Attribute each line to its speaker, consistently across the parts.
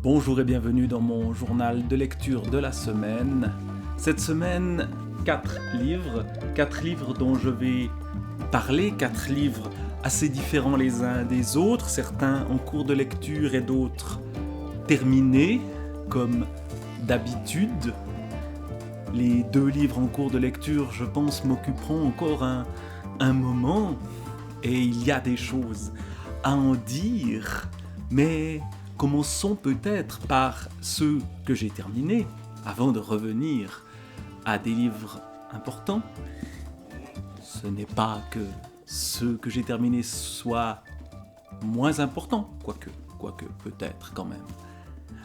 Speaker 1: Bonjour et bienvenue dans mon journal de lecture de la semaine. Cette semaine, 4 livres dont je vais parler, 4 livres assez différents les uns des autres, certains en cours de lecture et d'autres terminés, comme d'habitude. Les 2 livres en cours de lecture, je pense, m'occuperont encore un moment, et il y a des choses à en dire, mais commençons peut-être par ceux que j'ai terminés, avant de revenir à des livres importants. Ce n'est pas que ceux que j'ai terminés soient moins importants, quoique peut-être quand même.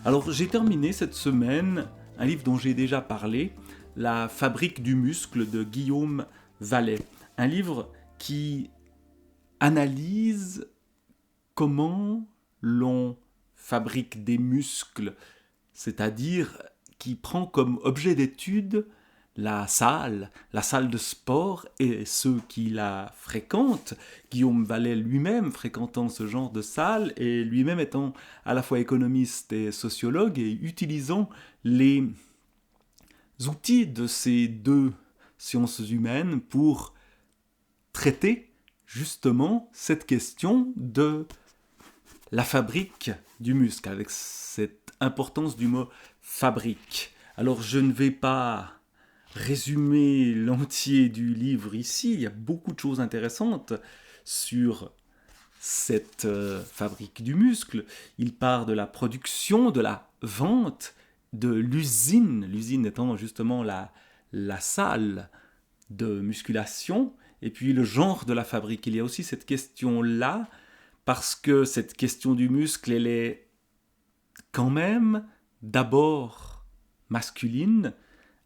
Speaker 1: Alors j'ai terminé cette semaine un livre dont j'ai déjà parlé, La fabrique du muscle de Guillaume Vallet. Un livre qui analyse comment l'on fabrique des muscles, c'est-à-dire qui prend comme objet d'étude la salle de sport et ceux qui la fréquentent. Guillaume Vallet lui-même fréquentant ce genre de salle et lui-même étant à la fois économiste et sociologue et utilisant les outils de ces 2 sciences humaines pour traiter justement cette question de la fabrique du muscle, avec cette importance du mot fabrique. Alors je ne vais pas résumer l'entier du livre ici, il y a beaucoup de choses intéressantes sur cette fabrique du muscle. Il part de la production, de la vente, de l'usine étant justement la salle de musculation, et puis le genre de la fabrique. Il y a aussi cette question-là, parce que cette question du muscle, elle est quand même d'abord masculine,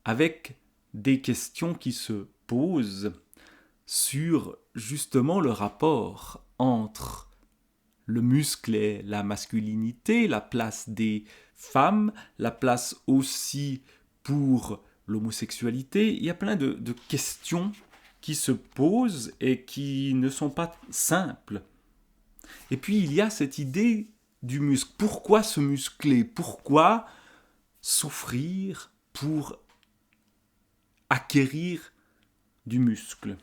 Speaker 1: avec des questions qui se posent sur justement le rapport entre le muscle et la masculinité, la place des femmes, la place aussi pour l'homosexualité. Il y a plein de questions qui se posent et qui ne sont pas simples. Et puis il y a cette idée du muscle. Pourquoi se muscler ? Pourquoi souffrir pour acquérir du muscle ?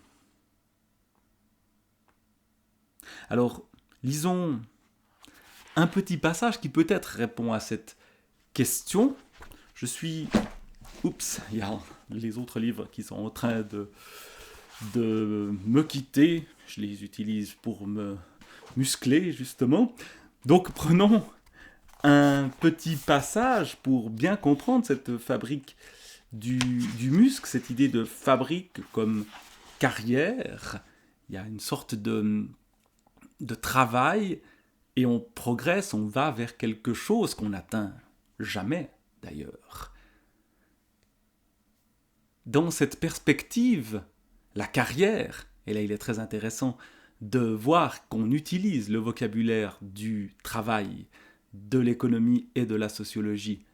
Speaker 1: Alors, lisons un petit passage qui peut-être répond à cette question. Il y a les autres livres qui sont en train de me quitter. Je les utilise pour me muscler, justement. Donc, prenons un petit passage pour bien comprendre cette fabrique du muscle, cette idée de fabrique comme carrière. Il y a une sorte de travail et on progresse, on va vers quelque chose qu'on n'atteint jamais d'ailleurs. Dans cette perspective, la carrière, et là il est très intéressant de voir qu'on utilise le vocabulaire du travail, de l'économie et de la sociologie.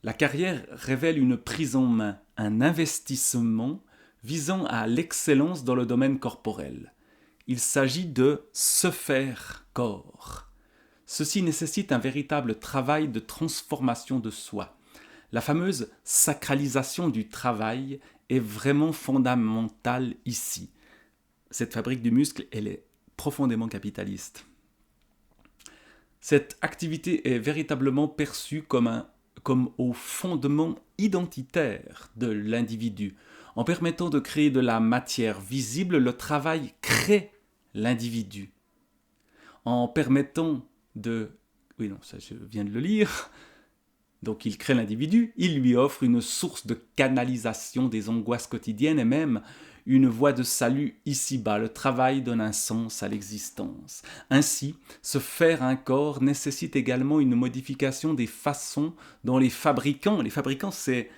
Speaker 1: La carrière révèle une prise en main, un investissement visant à l'excellence dans le domaine corporel. Il s'agit de se faire corps. Ceci nécessite un véritable travail de transformation de soi. La fameuse sacralisation du travail est vraiment fondamentale ici. Cette fabrique du muscle, elle est profondément capitaliste. Cette activité est véritablement perçue comme au fondement identitaire de l'individu. En permettant de créer de la matière visible, le travail crée l'individu. En permettant de... Oui, non, ça je viens de le lire. Donc il crée l'individu, il lui offre une source de canalisation des angoisses quotidiennes et même une voie de salut ici-bas. Le travail donne un sens à l'existence. Ainsi, se faire un corps nécessite également une modification des façons dont les fabricants c'est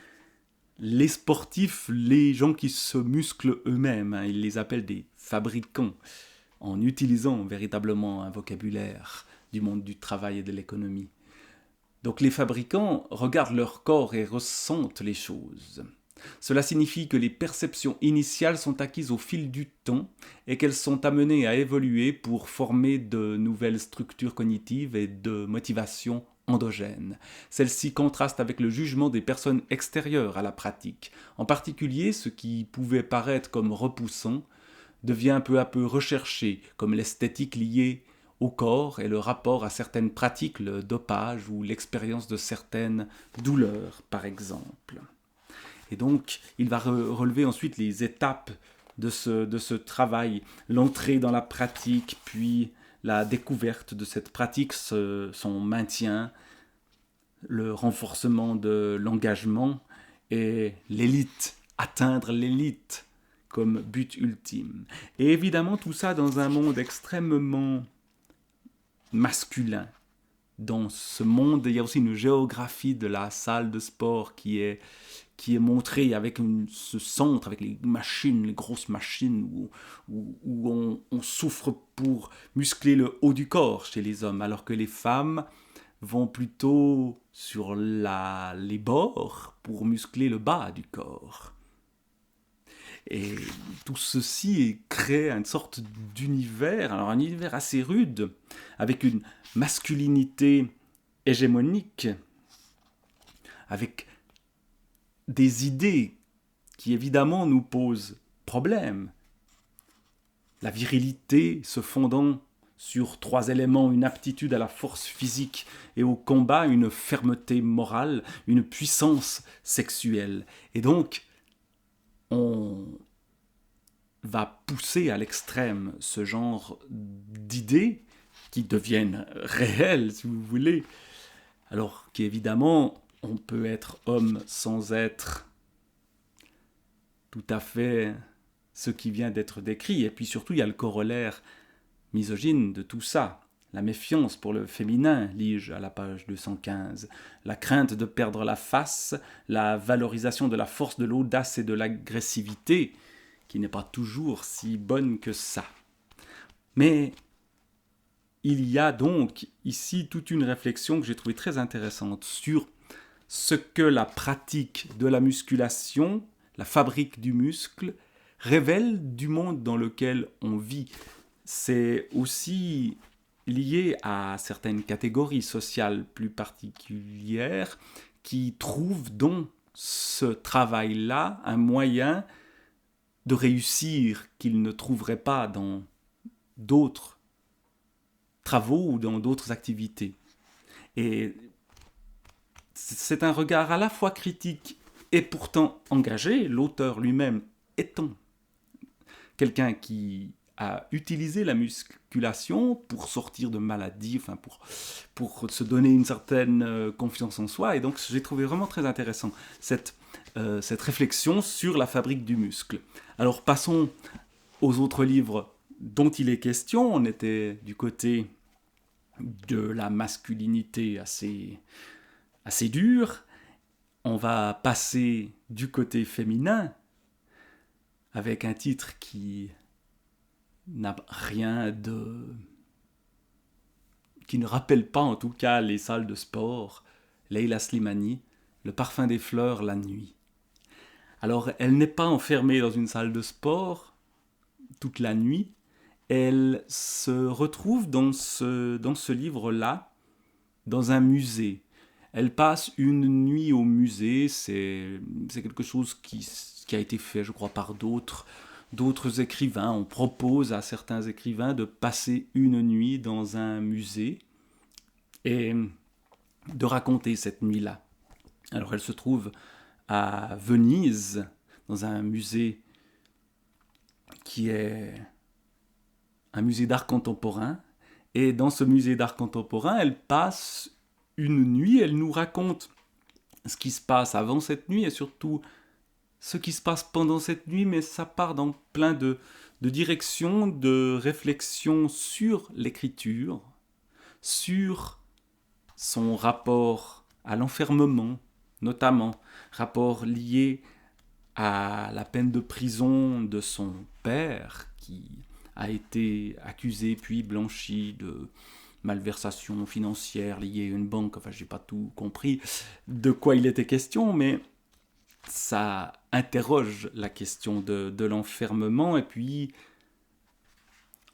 Speaker 1: les sportifs, les gens qui se musclent eux-mêmes, ils les appellent des fabricants, en utilisant véritablement un vocabulaire du monde du travail et de l'économie. Donc les fabricants regardent leur corps et ressentent les choses. Cela signifie que les perceptions initiales sont acquises au fil du temps et qu'elles sont amenées à évoluer pour former de nouvelles structures cognitives et de motivation endogène. Celle-ci contraste avec le jugement des personnes extérieures à la pratique. En particulier, ce qui pouvait paraître comme repoussant devient peu à peu recherché, comme l'esthétique liée au corps et le rapport à certaines pratiques, le dopage ou l'expérience de certaines douleurs, par exemple. Et donc, il va relever ensuite les étapes de ce travail, l'entrée dans la pratique, puis la découverte de cette pratique, son maintien, le renforcement de l'engagement et l'élite, atteindre l'élite comme but ultime. Et évidemment, tout ça dans un monde extrêmement masculin. Dans ce monde, il y a aussi une géographie de la salle de sport qui est montrée avec ce centre, avec les machines, les grosses machines, où on souffre pour muscler le haut du corps chez les hommes, alors que les femmes vont plutôt sur les bords pour muscler le bas du corps. Et tout ceci crée une sorte d'univers, alors un univers assez rude, avec une masculinité hégémonique, avec des idées qui évidemment nous posent problème. La virilité se fondant sur 3 éléments, une aptitude à la force physique et au combat, une fermeté morale, une puissance sexuelle. Et donc, on va pousser à l'extrême ce genre d'idées qui deviennent réelles, si vous voulez. Alors qu'évidemment, on peut être homme sans être tout à fait ce qui vient d'être décrit. Et puis surtout, il y a le corollaire misogyne de tout ça. La méfiance pour le féminin, lis-je à la page 215. La crainte de perdre la face, la valorisation de la force, de l'audace et de l'agressivité, qui n'est pas toujours si bonne que ça. Mais il y a donc ici toute une réflexion que j'ai trouvée très intéressante sur ce que la pratique de la musculation, la fabrique du muscle, révèle du monde dans lequel on vit. C'est aussi lié à certaines catégories sociales plus particulières qui trouvent dans ce travail-là un moyen de réussir qu'ils ne trouveraient pas dans d'autres travaux ou dans d'autres activités. Et c'est un regard à la fois critique et pourtant engagé, l'auteur lui-même étant quelqu'un qui a utilisé la musculation pour sortir de maladies, enfin pour se donner une certaine confiance en soi. Et donc j'ai trouvé vraiment très intéressant cette réflexion sur la fabrique du muscle. Alors passons aux autres livres dont il est question. On était du côté de la masculinité assez dure. On va passer du côté féminin avec un titre qui n'a rien qui ne rappelle pas en tout cas les salles de sport. Leila Slimani, Le parfum des fleurs la nuit. Alors elle n'est pas enfermée dans une salle de sport toute la nuit, elle se retrouve dans ce livre-là, dans un musée. Elle passe une nuit au musée, c'est quelque chose qui a été fait, je crois, par d'autres écrivains. On propose à certains écrivains de passer une nuit dans un musée et de raconter cette nuit-là. Alors elle se trouve à Venise, dans un musée qui est un musée d'art contemporain. Et dans ce musée d'art contemporain, elle passe une nuit, elle nous raconte ce qui se passe avant cette nuit et surtout ce qui se passe pendant cette nuit, mais ça part dans plein de directions, de réflexions sur l'écriture, sur son rapport à l'enfermement, notamment, rapport lié à la peine de prison de son père, qui a été accusé puis blanchi de malversation financière liée à une banque. Enfin, j'ai pas tout compris de quoi il était question, mais ça interroge la question de l'enfermement. Et puis,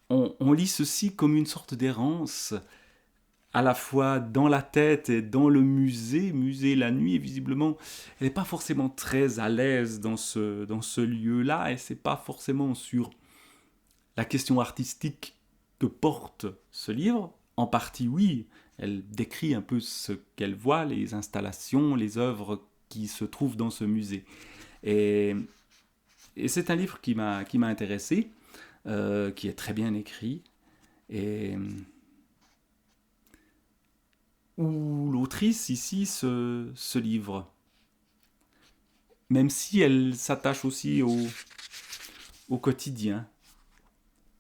Speaker 1: on lit ceci comme une sorte d'errance à la fois dans la tête et dans le musée la nuit, et visiblement, elle n'est pas forcément très à l'aise dans ce lieu-là, et c'est pas forcément sur la question artistique que porte ce livre. En partie, oui, elle décrit un peu ce qu'elle voit, les installations, les œuvres qui se trouvent dans ce musée. Et, et c'est un livre qui m'a intéressé, qui est très bien écrit, et où l'autrice ici se livre. Même si elle s'attache aussi au quotidien.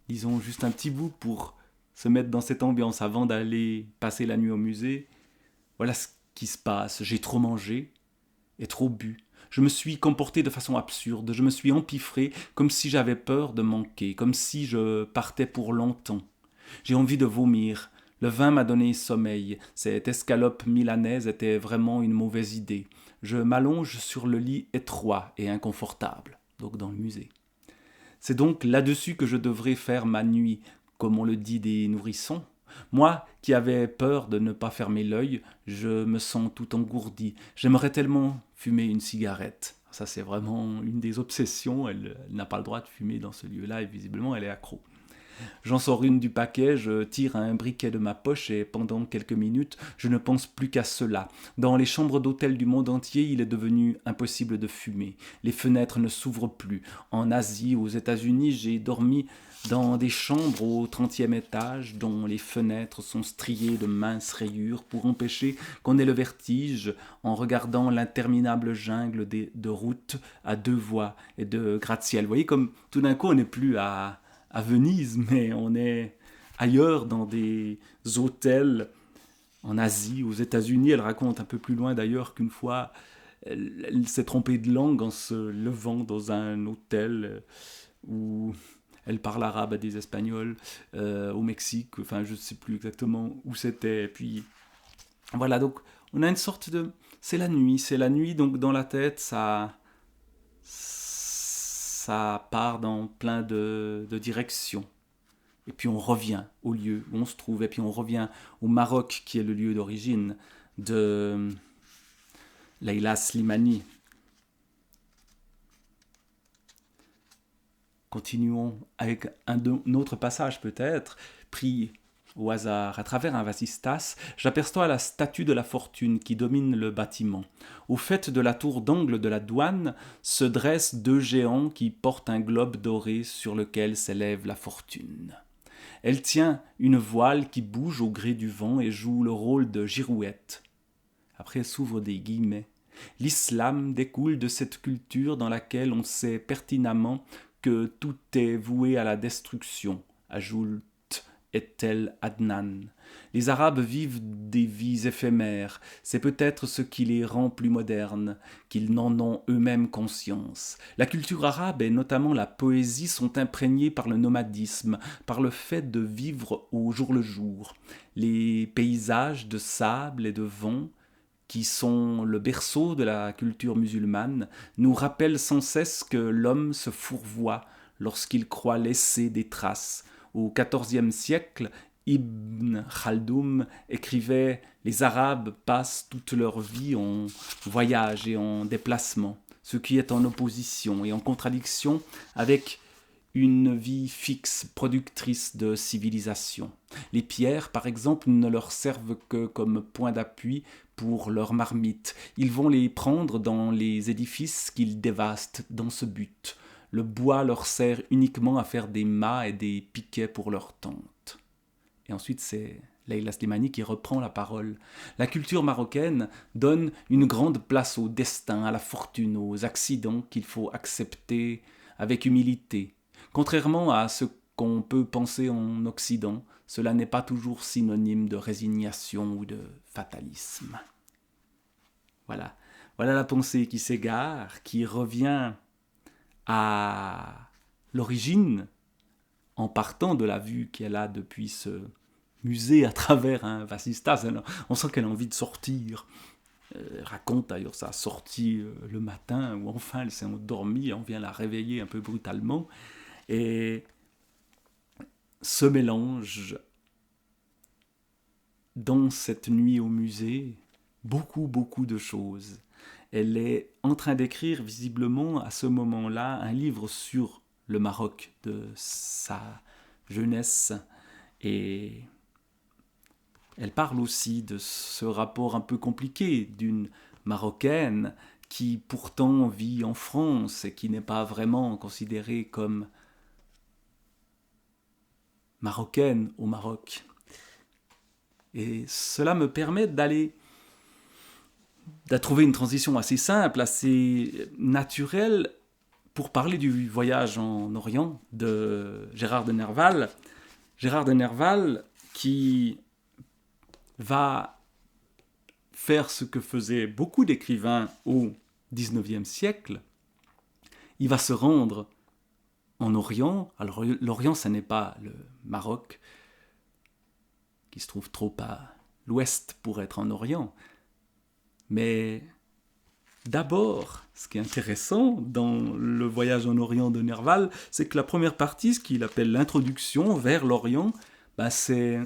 Speaker 1: Disons juste un petit bout pour se mettre dans cette ambiance avant d'aller passer la nuit au musée. Voilà ce qui se passe. J'ai trop mangé et trop bu. Je me suis comporté de façon absurde. Je me suis empiffré comme si j'avais peur de manquer, comme si je partais pour longtemps. J'ai envie de vomir. Le vin m'a donné sommeil. Cette escalope milanaise était vraiment une mauvaise idée. Je m'allonge sur le lit étroit et inconfortable, donc dans le musée. C'est donc là-dessus que je devrais faire ma nuit, comme on le dit des nourrissons. Moi, qui avais peur de ne pas fermer l'œil, je me sens tout engourdi. J'aimerais tellement fumer une cigarette. Ça, c'est vraiment une des obsessions. Elle n'a pas le droit de fumer dans ce lieu-là et visiblement, elle est accro. J'en sors une du paquet, je tire un briquet de ma poche et pendant quelques minutes, je ne pense plus qu'à cela. Dans les chambres d'hôtel du monde entier, il est devenu impossible de fumer. Les fenêtres ne s'ouvrent plus. En Asie, aux États-Unis, j'ai dormi dans des chambres au 30e étage dont les fenêtres sont striées de minces rayures pour empêcher qu'on ait le vertige en regardant l'interminable jungle de routes à deux voies et de gratte-ciel. Vous voyez comme tout d'un coup on n'est plus à Venise, mais on est ailleurs dans des hôtels en Asie, aux États-Unis. Elle raconte un peu plus loin d'ailleurs qu'une fois, elle s'est trompée de langue en se levant dans un hôtel où elle parle arabe à des Espagnols, au Mexique, enfin je ne sais plus exactement où c'était. Et puis voilà, donc on a une sorte de... c'est la nuit, donc dans la tête, ça part dans plein de directions. Et puis on revient au lieu où on se trouve, et puis on revient au Maroc, qui est le lieu d'origine de Leila Slimani. Continuons avec un autre passage peut-être, pris au hasard. À travers un vasistas, j'aperçois la statue de la fortune qui domine le bâtiment. Au fait de la tour d'angle de la douane se dressent deux géants qui portent un globe doré sur lequel s'élève la fortune. Elle tient une voile qui bouge au gré du vent et joue le rôle de girouette. Après s'ouvrent des guillemets. L'islam découle de cette culture dans laquelle on sait pertinemment que tout est voué à la destruction, ajoute est-elle Adnan. Les Arabes vivent des vies éphémères, c'est peut-être ce qui les rend plus modernes, qu'ils n'en ont eux-mêmes conscience. La culture arabe et notamment la poésie sont imprégnées par le nomadisme, par le fait de vivre au jour le jour. Les paysages de sable et de vent, qui sont le berceau de la culture musulmane, nous rappellent sans cesse que l'homme se fourvoie lorsqu'il croit laisser des traces. Au XIVe siècle, Ibn Khaldoun écrivait « Les Arabes passent toute leur vie en voyage et en déplacement, ce qui est en opposition et en contradiction avec une vie fixe, productrice de civilisation. Les pierres, par exemple, ne leur servent que comme point d'appui pour leurs marmites. Ils vont les prendre dans les édifices qu'ils dévastent dans ce but. Le bois leur sert uniquement à faire des mâts et des piquets pour leurs tentes. » Et ensuite, c'est Leila Slimani qui reprend la parole. La culture marocaine donne une grande place au destin, à la fortune, aux accidents qu'il faut accepter avec humilité. Contrairement à ce qu'on peut penser en Occident, cela n'est pas toujours synonyme de résignation ou de fatalisme. Voilà, voilà la pensée qui s'égare, qui revient à l'origine, en partant de la vue qu'elle a depuis ce musée à travers un vasistas. On sent qu'elle a envie de sortir. Elle raconte d'ailleurs sa sortie le matin, où enfin elle s'est endormie, et on vient la réveiller un peu brutalement. Et ce mélange dans cette nuit au musée beaucoup de choses. Elle est en train d'écrire visiblement à ce moment-là un livre sur le Maroc de sa jeunesse et elle parle aussi de ce rapport un peu compliqué d'une Marocaine qui pourtant vit en France et qui n'est pas vraiment considérée comme marocaine au Maroc. Et cela me permet de trouver une transition assez simple, assez naturelle pour parler du voyage en Orient de Gérard de Nerval. Gérard de Nerval qui va faire ce que faisaient beaucoup d'écrivains au XIXe siècle. Il va se rendre en Orient. Alors l'Orient, ce n'est pas le Maroc, qui se trouve trop à l'ouest pour être en Orient. Mais d'abord, ce qui est intéressant dans le voyage en Orient de Nerval, c'est que la première partie, ce qu'il appelle l'introduction vers l'Orient, c'est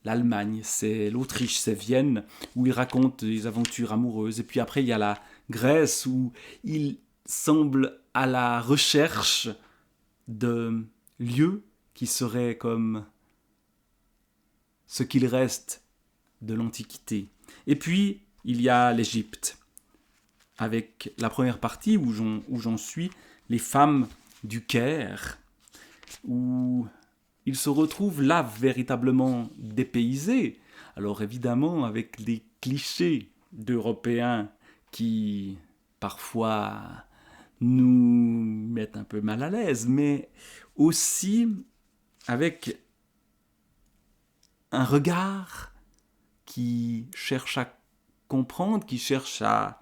Speaker 1: l'Allemagne, c'est l'Autriche, c'est Vienne, où il raconte des aventures amoureuses. Et puis après, il y a la Grèce, où il semble à la recherche de lieux qui seraient comme ce qu'il reste de l'Antiquité. Et puis, il y a l'Égypte, avec la première partie où j'en suis, les femmes du Caire, où il se retrouve là véritablement dépaysé. Alors évidemment, avec des clichés d'Européens qui parfois nous mettent un peu mal à l'aise, mais aussi avec un regard qui cherche à comprendre, qui cherche à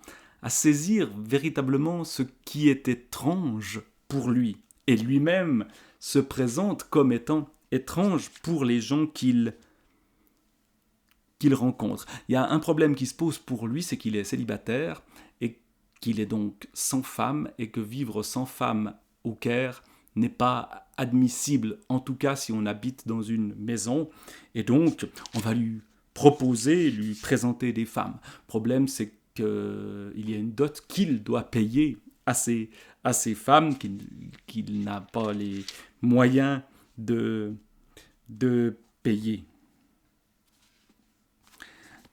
Speaker 1: saisir véritablement ce qui est étrange pour lui. Et lui-même se présente comme étant étrange pour les gens qu'il rencontre. Il y a un problème qui se pose pour lui, c'est qu'il est célibataire et qu'il est donc sans femme et que vivre sans femme au Caire n'est pas admissible, en tout cas si on habite dans une maison. Et donc, on va lui présenter des femmes. Le problème, c'est qu'il y a une dot qu'il doit payer à ces femmes, qu'il n'a pas les moyens de payer.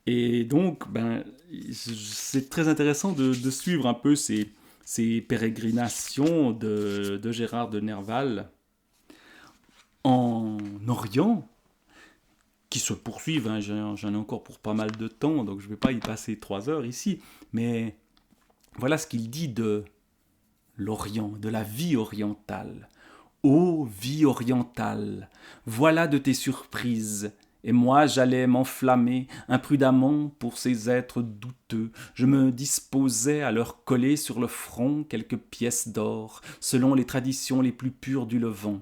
Speaker 1: Et donc, c'est très intéressant de suivre un peu ces pérégrinations de Gérard de Nerval en Orient, qui se poursuivent, hein, j'en ai encore pour pas mal de temps, donc je ne vais pas y passer 3 heures ici, mais voilà ce qu'il dit de l'Orient, de la vie orientale. Ô vie orientale, voilà de tes surprises, et moi j'allais m'enflammer imprudemment pour ces êtres douteux. Je me disposais à leur coller sur le front quelques pièces d'or, selon les traditions les plus pures du Levant.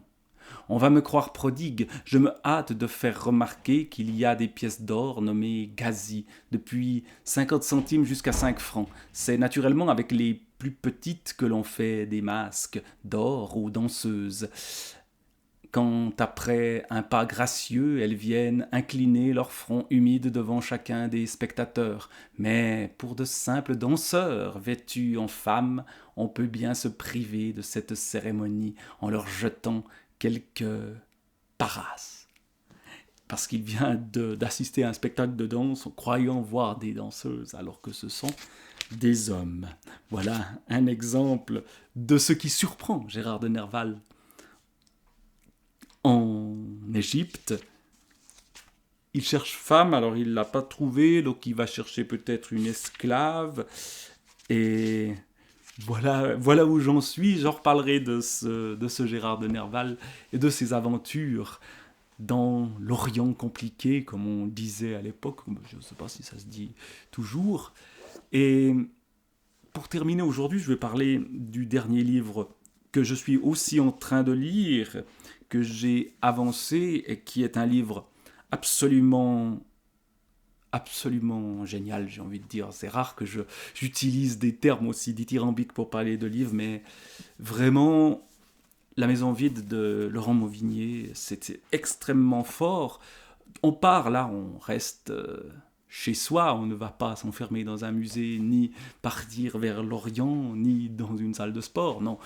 Speaker 1: On va me croire prodigue, je me hâte de faire remarquer qu'il y a des pièces d'or nommées gazi, depuis 50 centimes jusqu'à 5 francs. C'est naturellement avec les plus petites que l'on fait des masques d'or aux danseuses. Quand après un pas gracieux, elles viennent incliner leur front humide devant chacun des spectateurs. Mais pour de simples danseurs, vêtus en femmes, on peut bien se priver de cette cérémonie en leur jetant quelques parasses. Parce qu'il vient d'assister à un spectacle de danse en croyant voir des danseuses alors que ce sont des hommes. Voilà un exemple de ce qui surprend Gérard de Nerval. En Égypte, il cherche femme, alors il ne l'a pas trouvée, donc il va chercher peut-être une esclave. Et voilà où j'en suis. J'en reparlerai de ce Gérard de Nerval et de ses aventures dans l'Orient compliqué, comme on disait à l'époque. Je ne sais pas si ça se dit toujours. Et pour terminer aujourd'hui, je vais parler du dernier livre que je suis aussi en train de lire, que j'ai avancé et qui est un livre absolument génial, j'ai envie de dire. C'est rare que j'utilise des termes aussi dithyrambiques pour parler de livres, mais vraiment, La Maison vide de Laurent Mauvigné, c'était extrêmement fort On part là, on reste chez soi, on ne va pas s'enfermer dans un musée, ni partir vers l'Orient, ni dans une salle de sport. Non,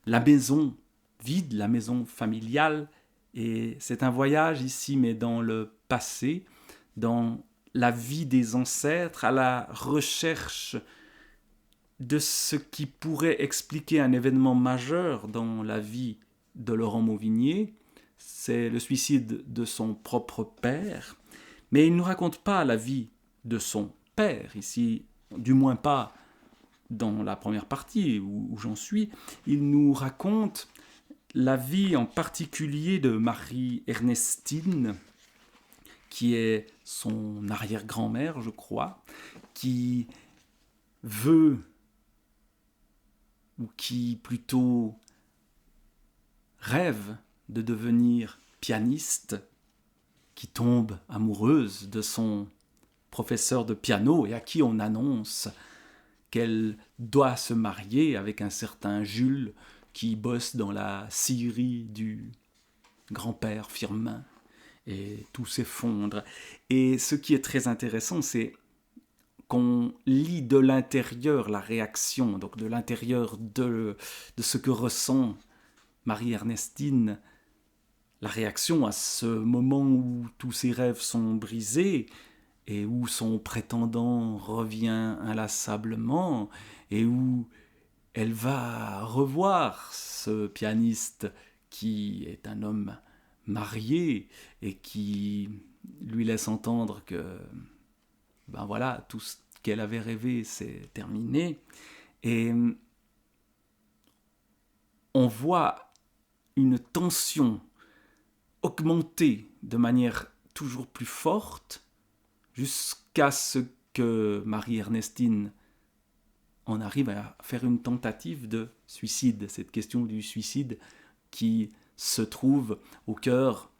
Speaker 1: la maison vide, la maison familiale, et c'est un voyage ici, mais dans le passé, dans la vie des ancêtres, à la recherche de ce qui pourrait expliquer un événement majeur dans la vie de Laurent Mauvigné. C'est le suicide de son propre père, mais il ne nous raconte pas la vie de son père ici, du moins pas dans la première partie où j'en suis. Il nous raconte la vie en particulier de Marie-Ernestine, qui est son arrière-grand-mère, je crois, qui veut, ou qui plutôt rêve de devenir pianiste, qui tombe amoureuse de son professeur de piano et à qui on annonce qu'elle doit se marier avec un certain Jules qui bosse dans la scierie du grand-père Firmin. Et tout s'effondre. Et ce qui est très intéressant, c'est qu'on lit de l'intérieur la réaction, donc de l'intérieur de ce que ressent Marie-Ernestine, la réaction à ce moment où tous ses rêves sont brisés et où son prétendant revient inlassablement et où elle va revoir ce pianiste qui est un homme marié et qui lui laisse entendre que ben voilà, tout ce qu'elle avait rêvé c'est terminé. Et on voit une tension augmenter de manière toujours plus forte jusqu'à ce que Marie-Ernestine en arrive à faire une tentative de suicide. Cette question du suicide qui se trouve au cœur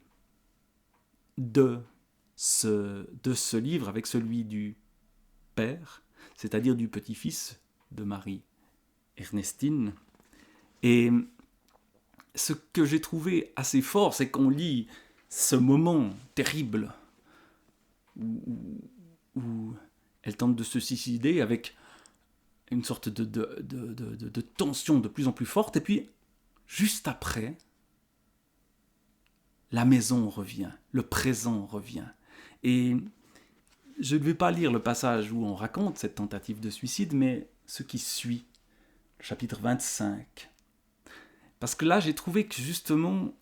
Speaker 1: de ce livre avec celui du père, c'est-à-dire du petit-fils de Marie-Ernestine. Et ce que j'ai trouvé assez fort, c'est qu'on lit ce moment terrible où elle tente de se suicider avec une sorte de tension de plus en plus forte, et puis juste après, la maison revient, le présent revient. Et je ne vais pas lire le passage où on raconte cette tentative de suicide, mais ce qui suit, le chapitre 25. Parce que là, j'ai trouvé que justement,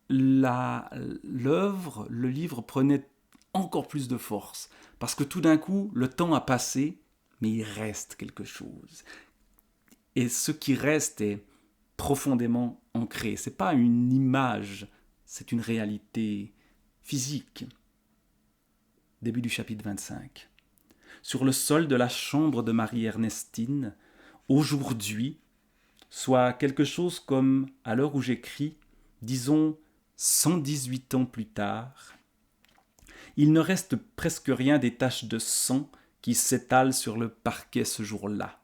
Speaker 1: l'œuvre, le livre prenait encore plus de force. Parce que tout d'un coup, le temps a passé, mais il reste quelque chose. Et ce qui reste est profondément ancré. Ce n'est pas une image, c'est une réalité physique. Début du chapitre 25. Sur le sol de la chambre de Marie-Ernestine, aujourd'hui, soit quelque chose comme, à l'heure où j'écris, disons 118 ans plus tard, il ne reste presque rien des taches de sang qui s'étalent sur le parquet ce jour-là.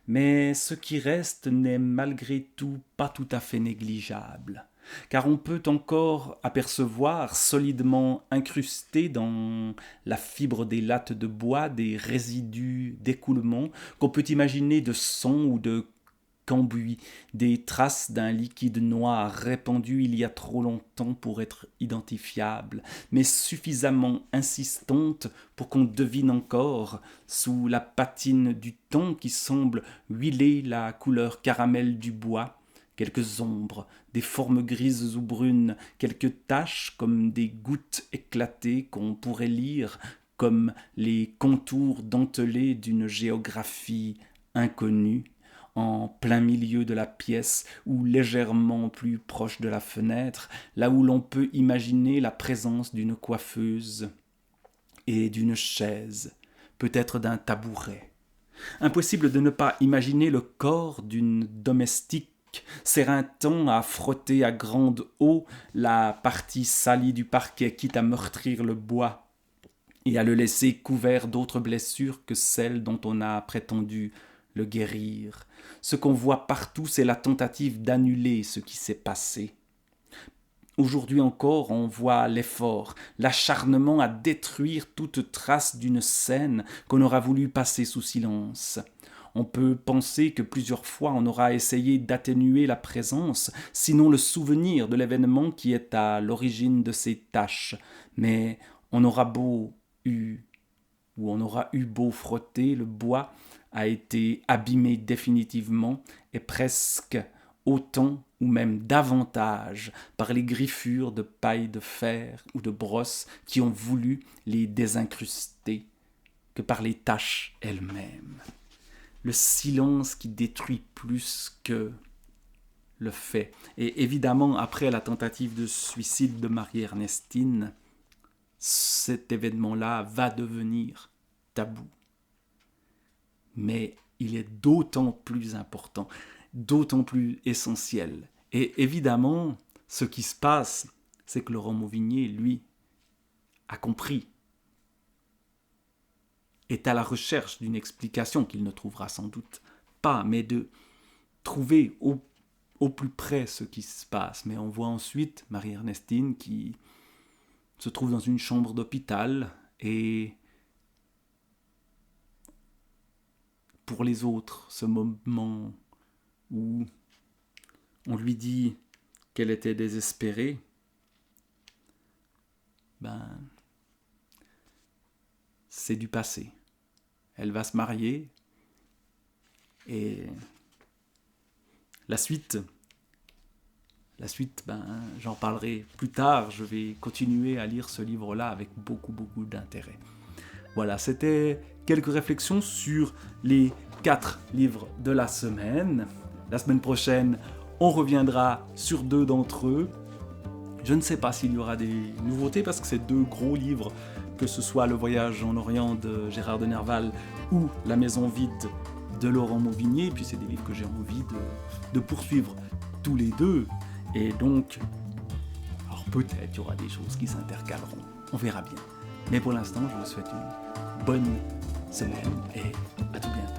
Speaker 1: Mais ce qui reste n'est malgré tout pas tout à fait négligeable, car on peut encore apercevoir solidement incrustés dans la fibre des lattes de bois des résidus d'écoulement qu'on peut imaginer de sang ou de cambouis, des traces d'un liquide noir répandu il y a trop longtemps pour être identifiable, mais suffisamment insistante pour qu'on devine encore, sous la patine du temps qui semble huiler la couleur caramel du bois, quelques ombres, des formes grises ou brunes, quelques taches comme des gouttes éclatées qu'on pourrait lire comme les contours dentelés d'une géographie inconnue, en plein milieu de la pièce ou légèrement plus proche de la fenêtre, là où l'on peut imaginer la présence d'une coiffeuse et d'une chaise, peut-être d'un tabouret. Impossible de ne pas imaginer le corps d'une domestique s'éreintant à frotter à grande eau la partie salie du parquet, quitte à meurtrir le bois et à le laisser couvert d'autres blessures que celles dont on a prétendu le guérir. Ce qu'on voit partout, c'est la tentative d'annuler ce qui s'est passé. Aujourd'hui encore, on voit l'effort, l'acharnement à détruire toute trace d'une scène qu'on aura voulu passer sous silence. On peut penser que plusieurs fois on aura essayé d'atténuer la présence, sinon le souvenir de l'événement qui est à l'origine de ces tâches, mais on aura beau frotter, le bois a été abîmé définitivement et presque autant ou même davantage par les griffures de paille de fer ou de brosse qui ont voulu les désincruster que par les taches elles-mêmes. Le silence qui détruit plus que le fait. Et évidemment, après la tentative de suicide de Marie-Ernestine, cet événement-là va devenir tabou. Mais il est d'autant plus important, d'autant plus essentiel. Et évidemment, ce qui se passe, c'est que Laurent Mauvigné, lui, a compris, est à la recherche d'une explication qu'il ne trouvera sans doute pas, mais de trouver au plus près ce qui se passe. Mais on voit ensuite Marie-Ernestine qui se trouve dans une chambre d'hôpital et pour les autres, ce moment où on lui dit qu'elle était désespérée, c'est du passé. Elle va se marier et la suite, j'en parlerai plus tard. Je vais continuer à lire ce livre-là avec beaucoup d'intérêt. Voilà, c'était quelques réflexions sur les 4 livres de la semaine. La semaine prochaine, on reviendra sur 2 d'entre eux. Je ne sais pas s'il y aura des nouveautés parce que c'est 2 gros livres, que ce soit Le Voyage en Orient de Gérard de Nerval ou La Maison vide de Laurent Mauvigné. Et puis c'est des livres que j'ai envie de poursuivre tous les 2. Et donc, alors peut-être il y aura des choses qui s'intercaleront. On verra bien. Mais pour l'instant, je vous souhaite une bonne semaine et à tout bientôt.